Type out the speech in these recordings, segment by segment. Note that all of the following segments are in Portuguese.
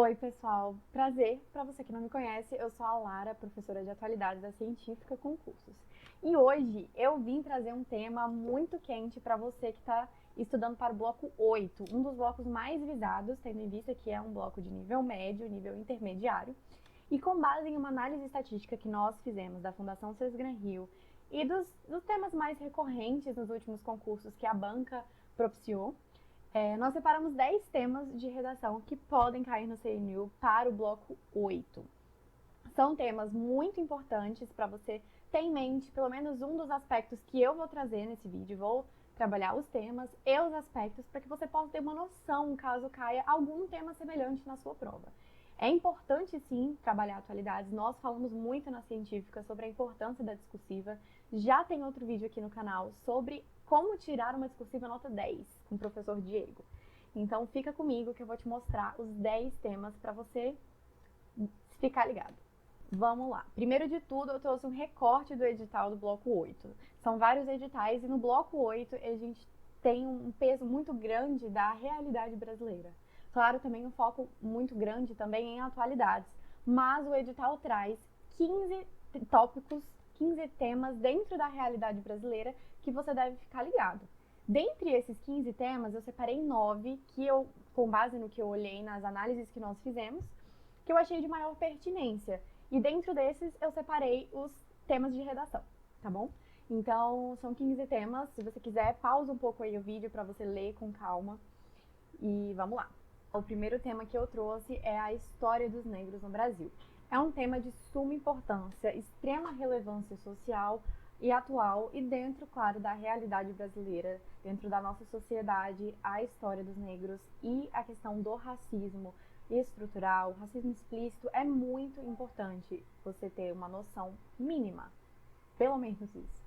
Oi, pessoal. Prazer. Para você que não me conhece, eu sou a Lara, professora de atualidades da Científica Concursos. E hoje eu vim trazer um tema muito quente para você que está estudando para o bloco 8, um dos blocos mais visados, tendo em vista que é um bloco de nível médio, nível intermediário. E com base em uma análise estatística que nós fizemos da Fundação Sesgran-Rio e dos temas mais recorrentes nos últimos concursos que a banca propiciou, nós separamos 10 temas de redação que podem cair no CNU para o bloco 8. São temas muito importantes para você ter em mente pelo menos um dos aspectos que eu vou trazer nesse vídeo. Vou trabalhar os temas e os aspectos para que você possa ter uma noção caso caia algum tema semelhante na sua prova. É importante, sim, trabalhar atualidades. Nós falamos muito na Científica sobre a importância da discursiva. Já tem outro vídeo aqui no canal sobre como tirar uma discursiva nota 10 com o professor Diego. Então fica comigo que eu vou te mostrar os 10 temas para você ficar ligado. Vamos lá. Primeiro de tudo, eu trouxe um recorte do edital do bloco 8. São vários editais e no bloco 8 a gente tem um peso muito grande da realidade brasileira. Claro, também um foco muito grande também em atualidades, mas o edital traz 15 tópicos, 15 temas dentro da realidade brasileira que você deve ficar ligado. Dentre esses 15 temas, eu separei 9 que eu, com base no que eu olhei nas análises que nós fizemos, que eu achei de maior pertinência. E dentro desses, eu separei os temas de redação, tá bom? Então, são 15 temas. Se você quiser, pausa um pouco aí o vídeo para você ler com calma. E vamos lá. O primeiro tema que eu trouxe é a história dos negros no Brasil. É um tema de suma importância, extrema relevância social e atual e dentro, claro, da realidade brasileira, dentro da nossa sociedade, a história dos negros e a questão do racismo estrutural, racismo explícito, é muito importante você ter uma noção mínima, pelo menos isso.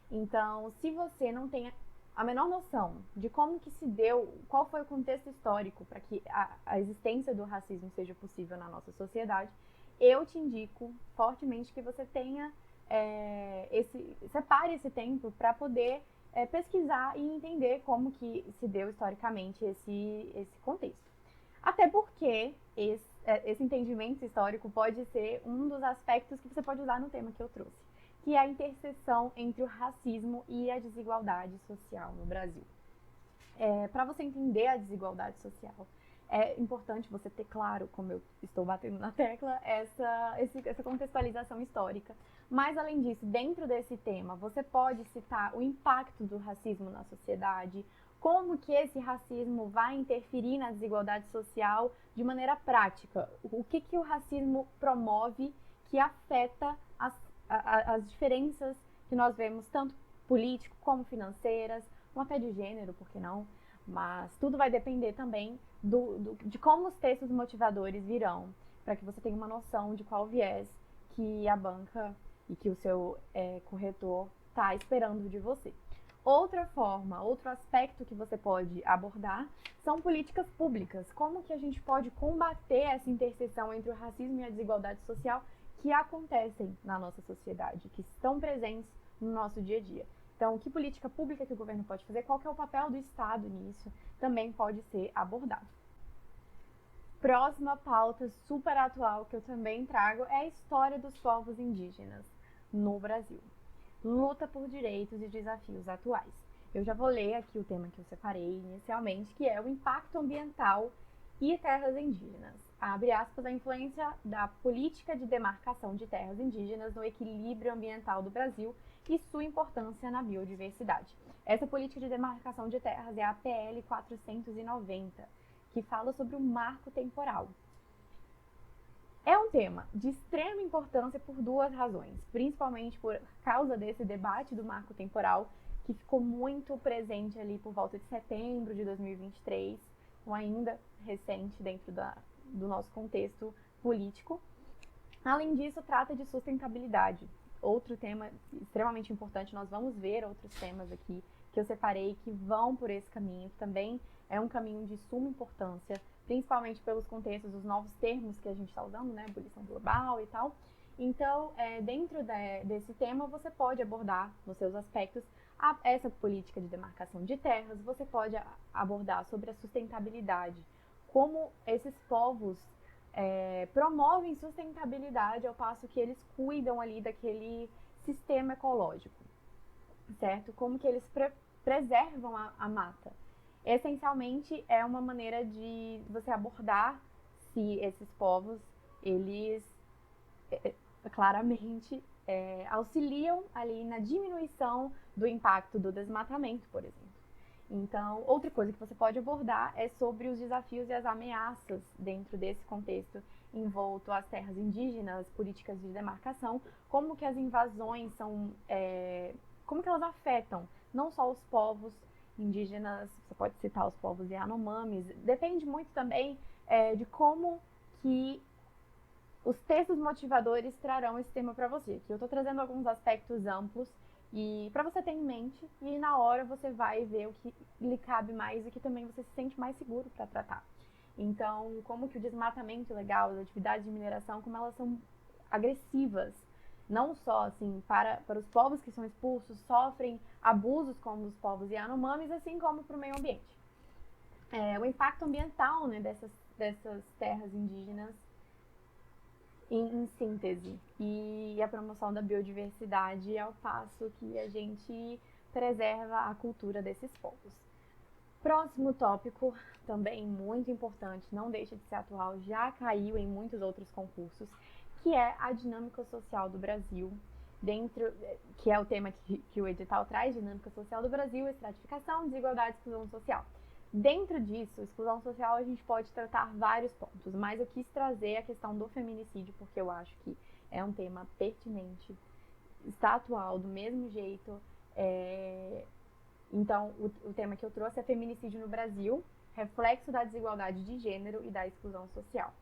Então, se você não tem a menor noção de como que se deu, qual foi o contexto histórico para que a existência do racismo seja possível na nossa sociedade, eu te indico fortemente que você tenha separe esse tempo para poder pesquisar e entender como que se deu historicamente esse contexto. Até porque esse entendimento histórico pode ser um dos aspectos que você pode usar no tema que eu trouxe, que é a interseção entre o racismo e a desigualdade social no Brasil. Para você entender a desigualdade social, é importante você ter claro, como eu estou batendo na tecla, essa contextualização histórica. Mas, além disso, dentro desse tema, você pode citar o impacto do racismo na sociedade, como que esse racismo vai interferir na desigualdade social de maneira prática. O que o racismo promove que afeta as diferenças que nós vemos, tanto político como financeiras, até de gênero, por que não? Mas tudo vai depender também de como os textos motivadores virão, para que você tenha uma noção de qual viés que a banca e que o seu corretor está esperando de você. Outra forma, outro aspecto que você pode abordar são políticas públicas. Como que a gente pode combater essa interseção entre o racismo e a desigualdade social que acontecem na nossa sociedade, que estão presentes no nosso dia a dia. Então, que política pública que o governo pode fazer, qual que é o papel do Estado nisso, também pode ser abordado. Próxima pauta super atual que eu também trago é a história dos povos indígenas no Brasil. Luta por direitos e desafios atuais. Eu já vou ler aqui o tema que eu separei inicialmente, que é o impacto ambiental e terras indígenas. Abre aspas, a influência da política de demarcação de terras indígenas no equilíbrio ambiental do Brasil e sua importância na biodiversidade. Essa política de demarcação de terras é a PL 490, que fala sobre o marco temporal. É um tema de extrema importância por duas razões, principalmente por causa desse debate do marco temporal, que ficou muito presente ali por volta de setembro de 2023, então ainda recente dentro do nosso contexto político. Além disso, trata de sustentabilidade, outro tema extremamente importante. Nós vamos ver outros temas aqui que eu separei que vão por esse caminho, que também é um caminho de suma importância, principalmente pelos contextos, os novos termos que a gente está usando, né, ebulição global e tal. Então, dentro desse tema, você pode abordar nos seus aspectos essa política de demarcação de terras, você pode abordar sobre a sustentabilidade, como esses povos promovem sustentabilidade ao passo que eles cuidam ali daquele sistema ecológico, certo? Como que eles preservam a mata. Essencialmente, é uma maneira de você abordar se esses povos, eles claramente auxiliam ali na diminuição do impacto do desmatamento, por exemplo. Então, outra coisa que você pode abordar é sobre os desafios e as ameaças dentro desse contexto envolto às terras indígenas, políticas de demarcação, como que as invasões são, como que elas afetam não só os povos indígenas, você pode citar os povos Yanomamis, depende muito também de como que os textos motivadores trarão esse tema para você. Aqui eu estou trazendo alguns aspectos amplos e para você ter em mente, e na hora você vai ver o que lhe cabe mais e que também você se sente mais seguro para tratar. Então, como que o desmatamento ilegal, as atividades de mineração, como elas são agressivas, não só assim para os povos que são expulsos, sofrem abusos como os povos Yanomamis, assim como para o meio ambiente. O impacto ambiental, né, dessas terras indígenas em síntese, e a promoção da biodiversidade ao passo que a gente preserva a cultura desses povos. Próximo tópico, também muito importante, não deixa de ser atual, já caiu em muitos outros concursos, que é a dinâmica social do Brasil, que é o tema que o edital traz, dinâmica social do Brasil, estratificação, desigualdade e exclusão social. Dentro disso, exclusão social, a gente pode tratar vários pontos, mas eu quis trazer a questão do feminicídio, porque eu acho que é um tema pertinente, está atual do mesmo jeito. Então, o tema que eu trouxe é feminicídio no Brasil, reflexo da desigualdade de gênero e da exclusão social.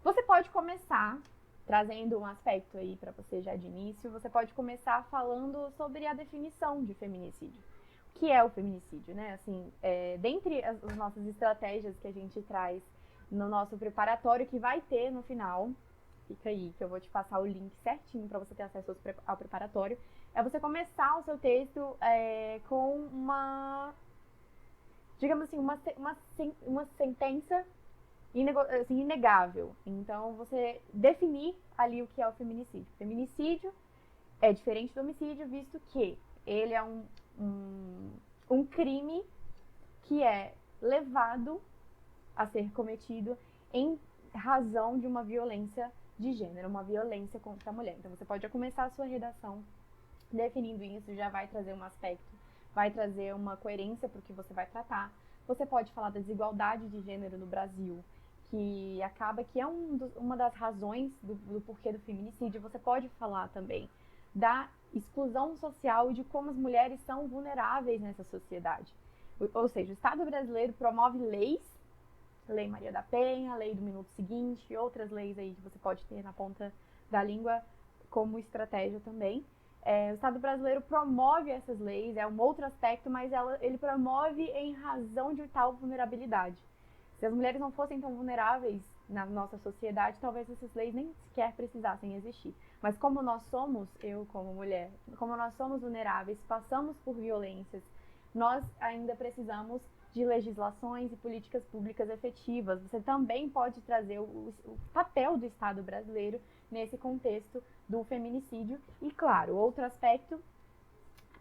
Você pode começar trazendo um aspecto aí para você já de início, você pode começar falando sobre a definição de feminicídio. O que é o feminicídio, né? Assim, dentre as nossas estratégias que a gente traz no nosso preparatório, que vai ter no final, fica aí que eu vou te passar o link certinho para você ter acesso ao preparatório, é você começar o seu texto com uma, digamos assim, uma sentença inegável. Então, você definir ali o que é o feminicídio. Feminicídio é diferente do homicídio, visto que ele é um crime que é levado a ser cometido em razão de uma violência de gênero, uma violência contra a mulher. Então, você pode já começar a sua redação definindo isso, já vai trazer um aspecto, vai trazer uma coerência para o que você vai tratar. Você pode falar da desigualdade de gênero no Brasil, que acaba que é uma das razões do porquê do feminicídio. Você pode falar também da exclusão social e de como as mulheres são vulneráveis nessa sociedade. Ou seja, o Estado brasileiro promove leis, Lei Maria da Penha, Lei do Minuto Seguinte, e outras leis aí que você pode ter na ponta da língua como estratégia também. O Estado brasileiro promove essas leis, é um outro aspecto, mas ele promove em razão de tal vulnerabilidade. Se as mulheres não fossem tão vulneráveis na nossa sociedade, talvez essas leis nem sequer precisassem existir. Mas como nós somos, eu como mulher, como nós somos vulneráveis, passamos por violências, nós ainda precisamos de legislações e políticas públicas efetivas. Você também pode trazer o papel do Estado brasileiro nesse contexto do feminicídio. E, claro, outro aspecto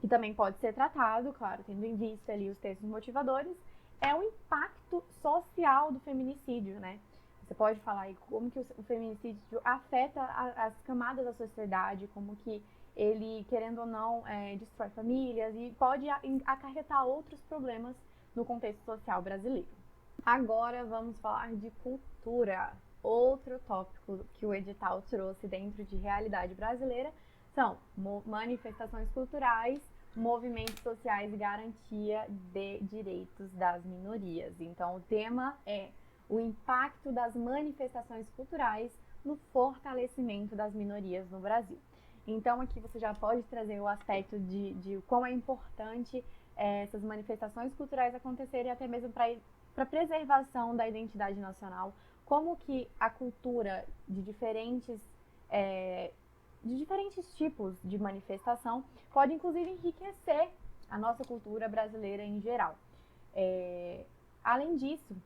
que também pode ser tratado, claro, tendo em vista ali os textos motivadores, é o impacto social do feminicídio, né? Você pode falar aí como que o feminicídio afeta as camadas da sociedade, como que ele, querendo ou não, destrói famílias e pode acarretar outros problemas no contexto social brasileiro. Agora vamos falar de cultura. Outro tópico que o edital trouxe dentro de realidade brasileira são manifestações culturais, movimentos sociais e garantia de direitos das minorias. Então, o tema é o impacto das manifestações culturais no fortalecimento das minorias no Brasil. Então, aqui você já pode trazer o aspecto de quão é importante essas manifestações culturais acontecerem, até mesmo para a preservação da identidade nacional, como que a cultura de diferentes tipos de manifestação pode, inclusive, enriquecer a nossa cultura brasileira em geral. Além disso,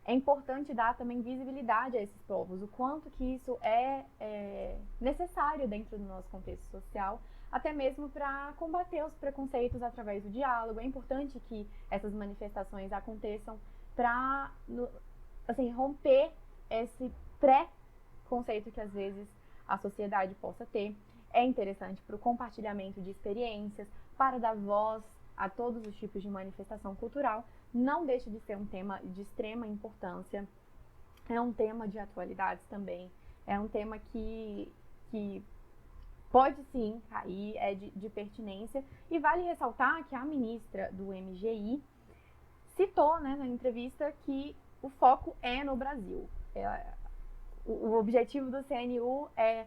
É importante dar também visibilidade a esses povos, o quanto que isso é necessário dentro do nosso contexto social, até mesmo para combater os preconceitos através do diálogo. É importante que essas manifestações aconteçam para, assim, romper esse pré-conceito que às vezes a sociedade possa ter. É interessante para o compartilhamento de experiências, para dar voz a todos os tipos de manifestação cultural. Não deixa de ser um tema de extrema importância, é um tema de atualidades também, é um tema que pode sim cair, é de pertinência, e vale ressaltar que a ministra do MGI citou, né, na entrevista, que o foco é no Brasil. O objetivo do CNU é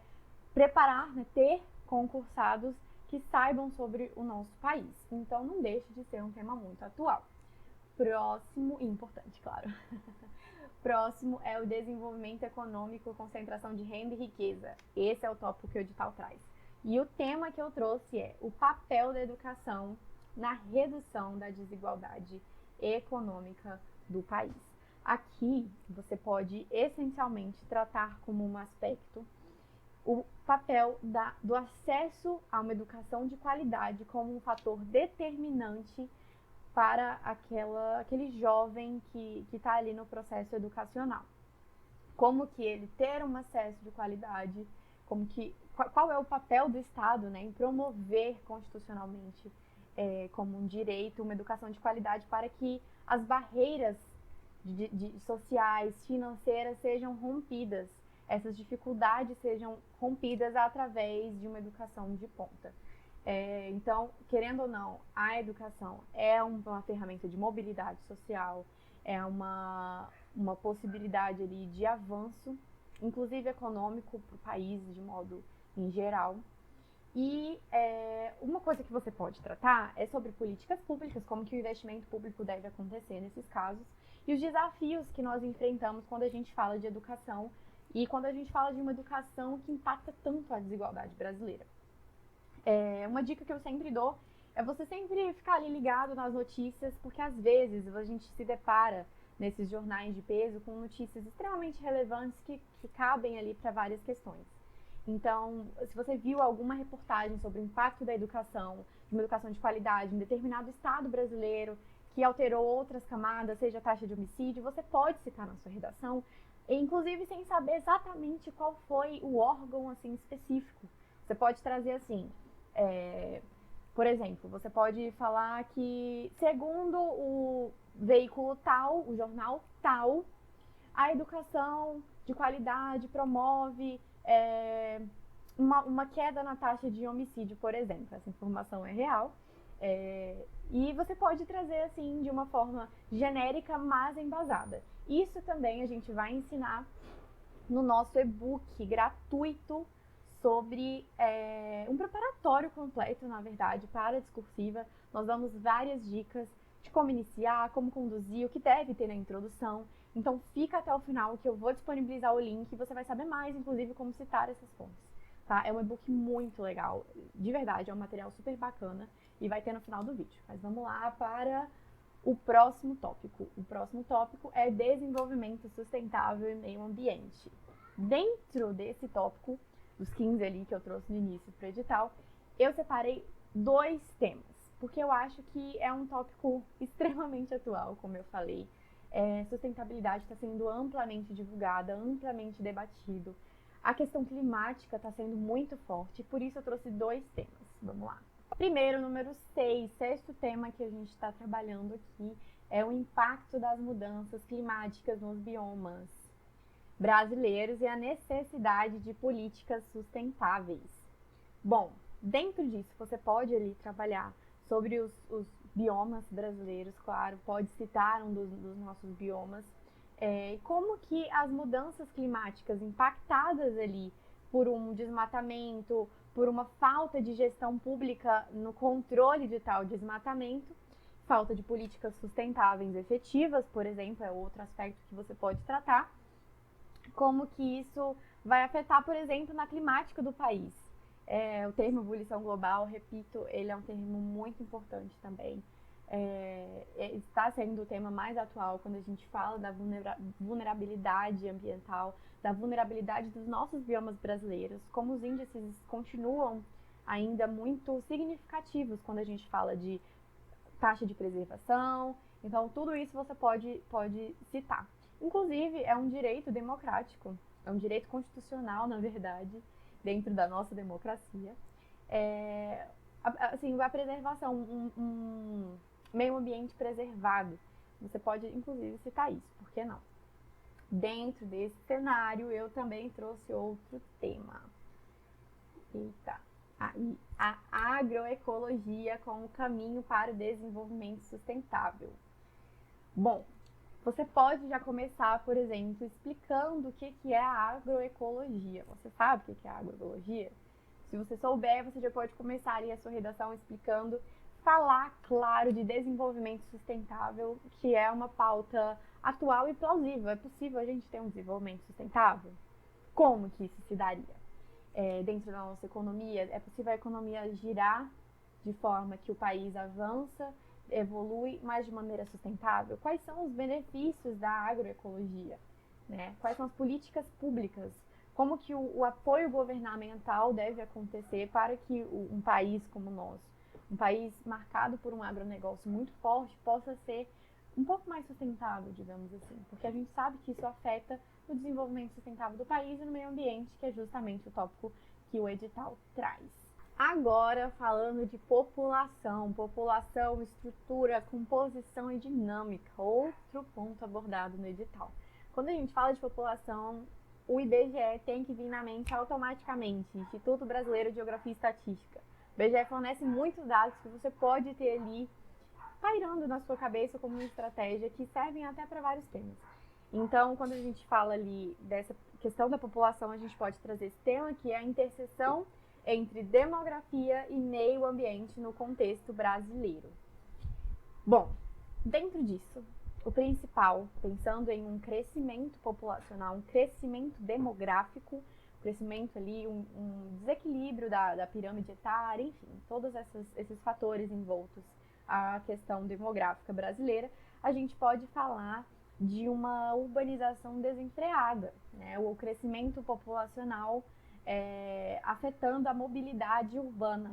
preparar, né, ter concursados que saibam sobre o nosso país. Então não deixa de ser um tema muito atual. Próximo, e importante, claro. Próximo é o desenvolvimento econômico, concentração de renda e riqueza. Esse é o tópico que o edital traz. E o tema que eu trouxe é o papel da educação na redução da desigualdade econômica do país. Aqui você pode essencialmente tratar como um aspecto o papel do acesso a uma educação de qualidade como um fator determinante para aquele jovem que está ali no processo educacional. Como que ele ter um acesso de qualidade, qual é o papel do Estado, né, em promover constitucionalmente como um direito uma educação de qualidade para que as barreiras sociais, financeiras sejam rompidas, essas dificuldades sejam rompidas através de uma educação de ponta. Então, querendo ou não, a educação é uma ferramenta de mobilidade social, é uma possibilidade ali de avanço, inclusive econômico, para o país de modo em geral. E uma coisa que você pode tratar é sobre políticas públicas, como que o investimento público deve acontecer nesses casos, e os desafios que nós enfrentamos quando a gente fala de educação e quando a gente fala de uma educação que impacta tanto a desigualdade brasileira. Uma dica que eu sempre dou é você sempre ficar ali ligado nas notícias, porque às vezes a gente se depara nesses jornais de peso com notícias extremamente relevantes que cabem ali para várias questões. Então, se você viu alguma reportagem sobre o impacto da educação, de uma educação de qualidade em determinado estado brasileiro, que alterou outras camadas, seja a taxa de homicídio, você pode citar na sua redação, inclusive sem saber exatamente qual foi o órgão assim específico. Você pode trazer assim, por exemplo, você pode falar que, segundo o veículo tal, o jornal tal, a educação de qualidade promove uma queda na taxa de homicídio, por exemplo. Essa informação é real. E você pode trazer assim de uma forma genérica, mas embasada. Isso também a gente vai ensinar no nosso e-book gratuito sobre um preparatório completo, na verdade, para a discursiva. Nós damos várias dicas de como iniciar, como conduzir, o que deve ter na introdução. Então fica até o final que eu vou disponibilizar o link e você vai saber mais, inclusive, como citar essas fontes. Tá? É um e-book muito legal, de verdade, é um material super bacana e vai ter no final do vídeo. Mas vamos lá para o próximo tópico. O próximo tópico é desenvolvimento sustentável e meio ambiente. Dentro desse tópico, dos 15 ali que eu trouxe no início para o edital, eu separei 2 temas, porque eu acho que é um tópico extremamente atual, como eu falei. Sustentabilidade está sendo amplamente divulgada, amplamente debatido. A questão climática está sendo muito forte, por isso eu trouxe 2 temas. Vamos lá. Primeiro, número 6, sexto tema que a gente está trabalhando aqui, é o impacto das mudanças climáticas nos biomas brasileiros e a necessidade de políticas sustentáveis. Bom, dentro disso você pode ali trabalhar sobre os biomas brasileiros, claro, pode citar um dos nossos biomas, como que as mudanças climáticas impactadas ali por um desmatamento, por uma falta de gestão pública no controle de tal desmatamento, falta de políticas sustentáveis efetivas, por exemplo, é outro aspecto que você pode tratar, como que isso vai afetar, por exemplo, na climática do país. O termo ebulição global, repito, ele é um termo muito importante também. está sendo o tema mais atual quando a gente fala da vulnerabilidade ambiental, da vulnerabilidade dos nossos biomas brasileiros, como os índices continuam ainda muito significativos quando a gente fala de taxa de preservação. Então, tudo isso você pode citar. Inclusive, é um direito democrático, é um direito constitucional, na verdade, dentro da nossa democracia. Assim, a preservação, um meio ambiente preservado. Você pode, inclusive, citar isso, por que não? Dentro desse cenário, eu também trouxe outro tema. Eita. Aí, a agroecologia como caminho para o desenvolvimento sustentável. Bom, você pode já começar, por exemplo, explicando o que é a agroecologia. Você sabe o que é a agroecologia? Se você souber, você já pode começar ali a sua redação explicando, falar, claro, de desenvolvimento sustentável, que é uma pauta atual e plausível. É possível a gente ter um desenvolvimento sustentável? Como que isso se daria? Dentro da nossa economia, é possível a economia girar de forma que o país avança, evolui, mas de maneira sustentável? Quais são os benefícios da agroecologia? Né? Quais são as políticas públicas? Como que o apoio governamental deve acontecer para que um país como o nosso, um país marcado por um agronegócio muito forte, possa ser um pouco mais sustentável, digamos assim? Porque a gente sabe que isso afeta o desenvolvimento sustentável do país e no meio ambiente, que é justamente o tópico que o edital traz. Agora, falando de população, estrutura, composição e dinâmica, outro ponto abordado no edital. Quando a gente fala de população, o IBGE tem que vir na mente automaticamente, Instituto Brasileiro de Geografia e Estatística. O IBGE fornece muitos dados que você pode ter ali pairando na sua cabeça como uma estratégia que servem até para vários temas. Então, quando a gente fala ali dessa questão da população, a gente pode trazer esse tema que é a interseção entre demografia e meio ambiente no contexto brasileiro. Bom, dentro disso, o principal, pensando em um crescimento populacional, um crescimento demográfico, crescimento ali, um desequilíbrio da pirâmide etária, enfim, todos esses fatores envoltos à questão demográfica brasileira, a gente pode falar de uma urbanização desenfreada, né? O crescimento populacional afetando a mobilidade urbana,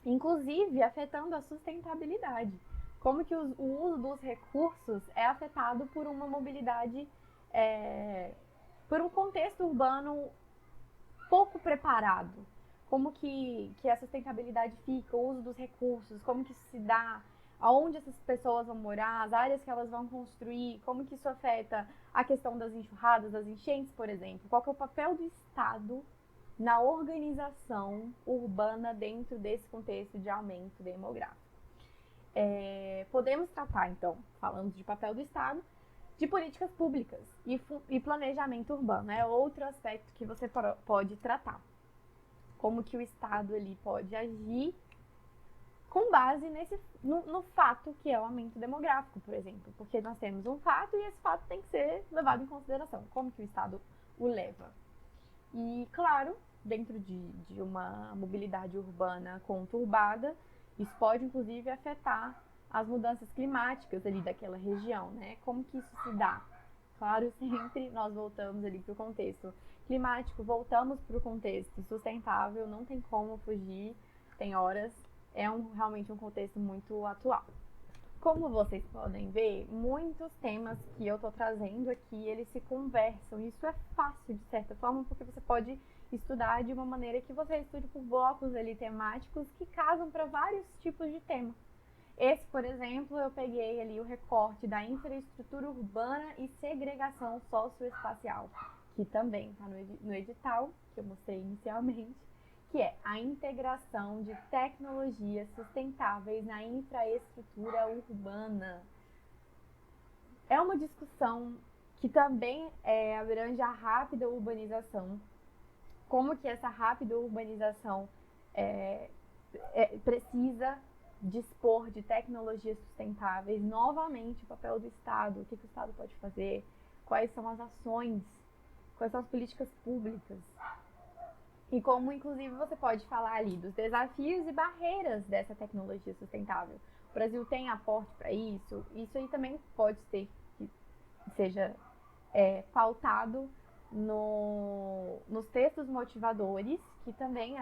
inclusive afetando a sustentabilidade. Como que o uso dos recursos é afetado por uma mobilidade, por um contexto urbano pouco preparado. Como que a sustentabilidade fica, o uso dos recursos, como que isso se dá, aonde essas pessoas vão morar, as áreas que elas vão construir, como que isso afeta a questão das enxurradas, das enchentes, por exemplo. Qual que é o papel do Estado na organização urbana dentro desse contexto de aumento demográfico? Podemos tratar, então, falando de papel do Estado, de políticas públicas e planejamento urbano. É outro aspecto que você pode tratar. Como que o Estado ali pode agir com base no fato que é o aumento demográfico, por exemplo. Porque nós temos um fato e esse fato tem que ser levado em consideração. Como que o Estado o leva? E, claro, dentro de uma mobilidade urbana conturbada, isso pode, inclusive, afetar as mudanças climáticas ali daquela região, né? Como que isso se dá? Claro, sempre nós voltamos ali para o contexto climático, voltamos para o contexto sustentável, não tem como fugir, tem horas, realmente um contexto muito atual. Como vocês podem ver, muitos temas que eu estou trazendo aqui, eles se conversam. Isso é fácil, de certa forma, porque você pode estudar de uma maneira que você estude por blocos ali temáticos que casam para vários tipos de tema. Esse, por exemplo, eu peguei ali o recorte da infraestrutura urbana e segregação socioespacial, que também está no edital, que eu mostrei inicialmente, que é a integração de tecnologias sustentáveis na infraestrutura urbana. É uma discussão que também abrange a rápida urbanização, como que essa rápida urbanização precisa dispor de tecnologias sustentáveis. Novamente, o papel do Estado, o que o Estado pode fazer, quais são as ações, quais são as políticas públicas. E como, inclusive, você pode falar ali dos desafios e barreiras dessa tecnologia sustentável. Brasil tem aporte para isso? Isso aí também pode ser que seja pautado nos textos motivadores, que também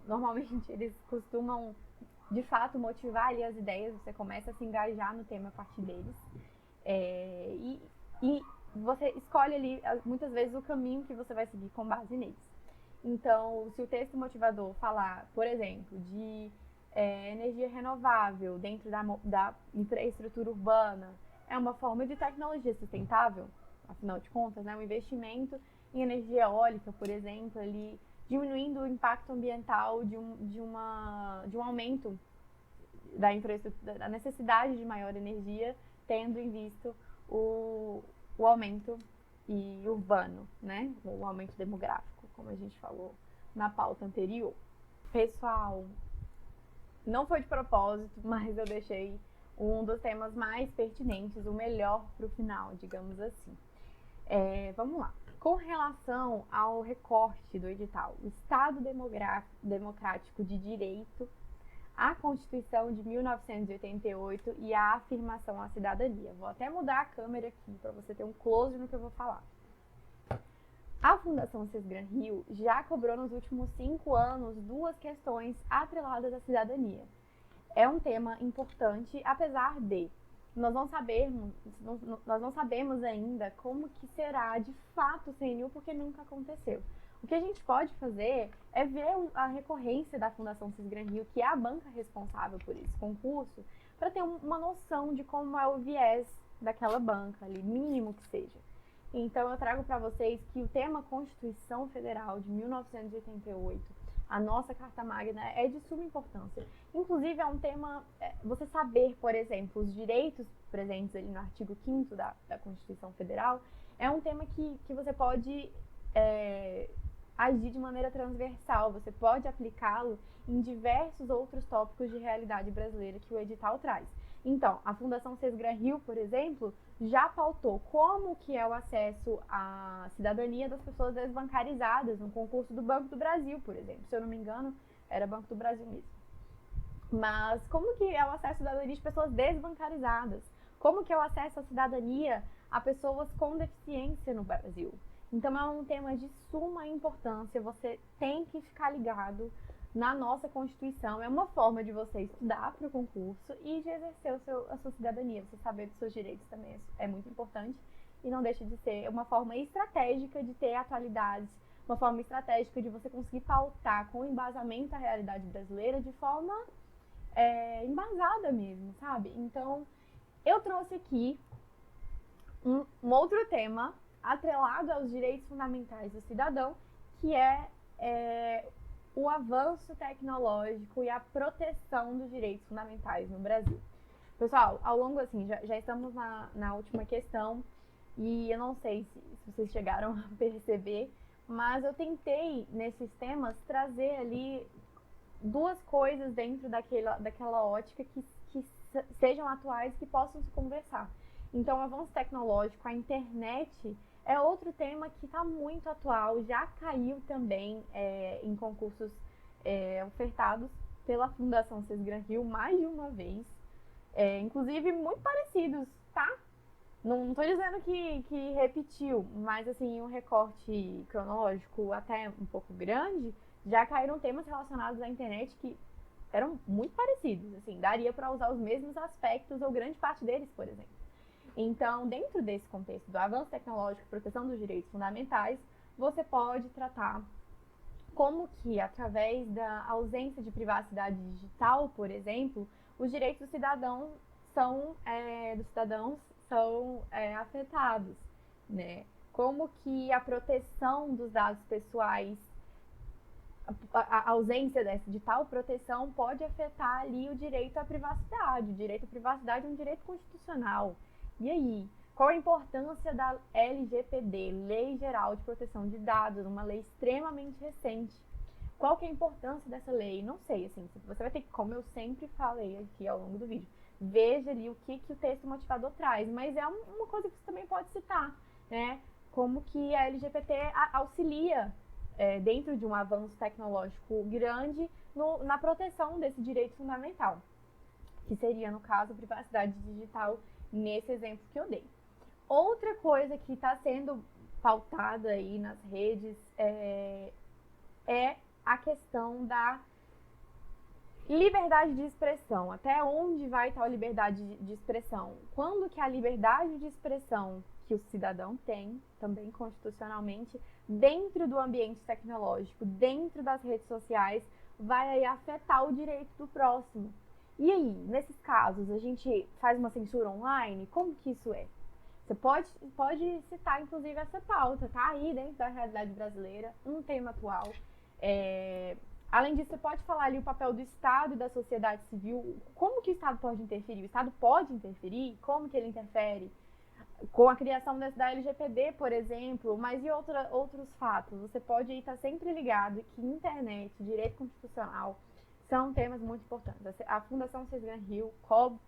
normalmente eles costumam de fato motivar ali as ideias, você começa a se engajar no tema a partir deles. E você escolhe ali muitas vezes o caminho que você vai seguir com base neles. Então, se o texto motivador falar, por exemplo, de energia renovável dentro da infraestrutura urbana, é uma forma de tecnologia sustentável, afinal de contas, né? O investimento em energia eólica, por exemplo, ali, diminuindo o impacto ambiental de um aumento da infraestrutura, da necessidade de maior energia, tendo em vista o aumento urbano, né? O aumento demográfico, como a gente falou na pauta anterior. Pessoal, não foi de propósito, mas eu deixei um dos temas mais pertinentes, o melhor para o final, digamos assim. Vamos lá. Com relação ao recorte do edital, o Estado Democrático de Direito, a Constituição de 1988 e a afirmação à cidadania. Vou até mudar a câmera aqui para você ter um close no que eu vou falar. A Fundação Sesgran Rio já cobrou nos últimos 5 anos 2 questões atreladas à cidadania. É um tema importante, apesar de nós não sabemos ainda como que será de fato o CNU, porque nunca aconteceu. O que a gente pode fazer é ver a recorrência da Fundação Sesgran Rio, que é a banca responsável por esse concurso, para ter uma noção de como é o viés daquela banca ali, mínimo que seja. Então eu trago para vocês que o tema Constituição Federal de 1988, a nossa Carta Magna, é de suma importância. Inclusive é um tema, você saber, por exemplo, os direitos presentes ali no artigo 5º da Constituição Federal, é um tema que você pode agir de maneira transversal, você pode aplicá-lo em diversos outros tópicos de realidade brasileira que o edital traz. Então, a Fundação Sesgran Rio, por exemplo, já pautou como que é o acesso à cidadania das pessoas desbancarizadas no concurso do Banco do Brasil, por exemplo. Se eu não me engano, era Banco do Brasil mesmo. Mas como que é o acesso à cidadania de pessoas desbancarizadas? Como que é o acesso à cidadania a pessoas com deficiência no Brasil? Então, é um tema de suma importância, você tem que ficar ligado na nossa Constituição. É uma forma de você estudar para o concurso e de exercer a sua cidadania. Você saber dos seus direitos também é muito importante e não deixa de ser uma forma estratégica de ter atualidades, uma forma estratégica de você conseguir pautar com embasamento a realidade brasileira de forma embasada mesmo, sabe? Então, eu trouxe aqui um outro tema atrelado aos direitos fundamentais do cidadão, que é o avanço tecnológico e a proteção dos direitos fundamentais no Brasil. Pessoal, ao longo, assim, já estamos na última questão e eu não sei se vocês chegaram a perceber, mas eu tentei, nesses temas, trazer ali 2 coisas dentro daquela ótica que sejam atuais, que possam se conversar. Então, o avanço tecnológico, a internet, é outro tema que está muito atual, já caiu também em concursos ofertados pela Fundação Sesgran Rio mais de uma vez, inclusive muito parecidos, tá? Não estou dizendo que repetiu, mas assim, um recorte cronológico até um pouco grande, já caíram temas relacionados à internet que eram muito parecidos, assim, daria para usar os mesmos aspectos ou grande parte deles, por exemplo. Então, dentro desse contexto do avanço tecnológico e proteção dos direitos fundamentais, você pode tratar como que, através da ausência de privacidade digital, por exemplo, os direitos dos cidadãos são afetados, né? Como que a proteção dos dados pessoais, a ausência de tal proteção pode afetar ali o direito à privacidade. O direito à privacidade é um direito constitucional. E aí, qual a importância da LGPD, Lei Geral de Proteção de Dados, uma lei extremamente recente? Qual que é a importância dessa lei? Não sei, assim, você vai ter que, como eu sempre falei aqui ao longo do vídeo, veja ali o que o texto motivador traz, mas é uma coisa que você também pode citar, né? Como que a LGPD auxilia dentro de um avanço tecnológico grande na proteção desse direito fundamental. que seria, no caso, privacidade digital, nesse exemplo que eu dei. Outra coisa que está sendo pautada aí nas redes é a questão da liberdade de expressão. Até onde vai estar a liberdade de expressão? Quando que a liberdade de expressão que o cidadão tem, também constitucionalmente, dentro do ambiente tecnológico, dentro das redes sociais, vai aí afetar o direito do próximo? E aí, nesses casos, a gente faz uma censura online? Como que isso é? Você pode citar, inclusive, essa pauta, tá aí dentro da realidade brasileira, um tema atual. Além disso, você pode falar ali o papel do Estado e da sociedade civil. Como que o Estado pode interferir? O Estado pode interferir? Como que ele interfere? Com a criação da LGPD, por exemplo, mas e outros fatos? Você pode estar sempre ligado que internet, direito constitucional, são temas muito importantes. A Fundação Cesar Hill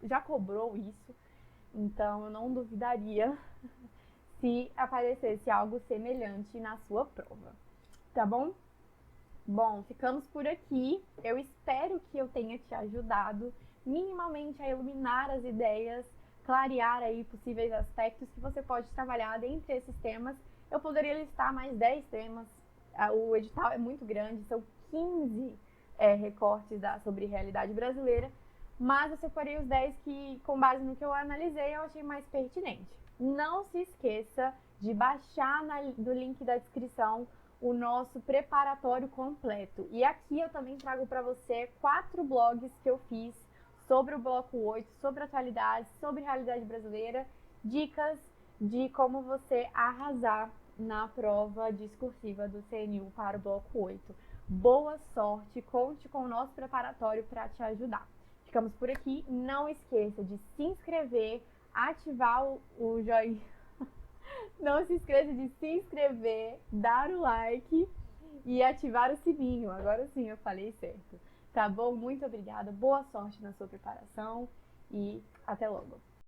já cobrou isso, então eu não duvidaria se aparecesse algo semelhante na sua prova. Tá bom? Bom, ficamos por aqui. Eu espero que eu tenha te ajudado minimamente a iluminar as ideias, clarear aí possíveis aspectos que você pode trabalhar dentre esses temas. Eu poderia listar mais 10 temas. O edital é muito grande, são 15 recortes sobre realidade brasileira, mas eu separei os 10 que, com base no que eu analisei, eu achei mais pertinente. Não se esqueça de baixar do link da descrição o nosso preparatório completo. E aqui eu também trago para você 4 blogs que eu fiz sobre o bloco 8, sobre atualidades, sobre realidade brasileira, dicas de como você arrasar na prova discursiva do CNU para o bloco 8. Boa sorte, conte com o nosso preparatório para te ajudar. Ficamos por aqui, não esqueça de se inscrever, ativar o joinha. Não se esqueça de se inscrever, dar o like e ativar o sininho. Agora sim eu falei certo. Tá bom? Muito obrigada. Boa sorte na sua preparação e até logo.